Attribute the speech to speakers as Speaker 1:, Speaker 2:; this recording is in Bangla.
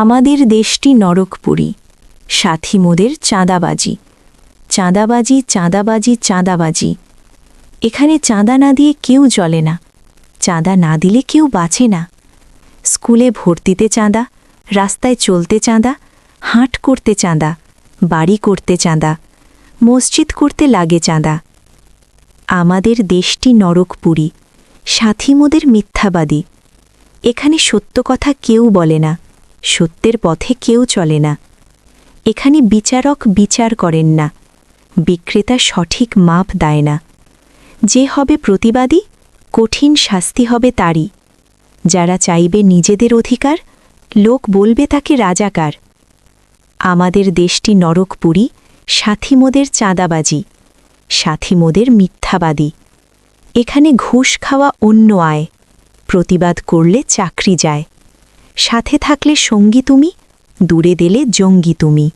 Speaker 1: আমাদের দেশটি নরকপুরী, সাথী মোদের চাঁদাবাজি। চাঁদাবাজি, চাঁদাবাজি, চাঁদাবাজি। এখানে চাঁদা না দিয়ে কেউ চলে না, চাঁদা না দিলে কেউ বাঁচে না। স্কুলে ভর্তিতে চাঁদা, রাস্তায় চলতে চাঁদা, হাট করতে চাঁদা, বাড়ি করতে চাঁদা, মসজিদ করতে লাগে চাঁদা। আমাদের দেশটি নরকপুরী, সাথী মোদের মিথ্যাবাদী। এখানে সত্য কথা কেউ বলে না, সত্যের পথে কেউ চলে না। এখানে বিচারক বিচার করেন না, বিক্রেতা সঠিক মাপ দেয় না। যে হবে প্রতিবাদী, কঠিন শাস্তি হবে তারই। যারা চাইবে নিজেদের অধিকার, লোক বলবে তাকে রাজাকার। আমাদের দেশটি নরকপুরী, সাথী মোদের চাঁদাবাজি, সাথী মোদের মিথ্যাবাদী। এখানে ঘুষ খাওয়া অন্য আয়, প্রতিবাদ করলে চাকরি যায়। সাথে থাকলে সঙ্গী তুমি, দূরে দিলে জঙ্গি তুমি।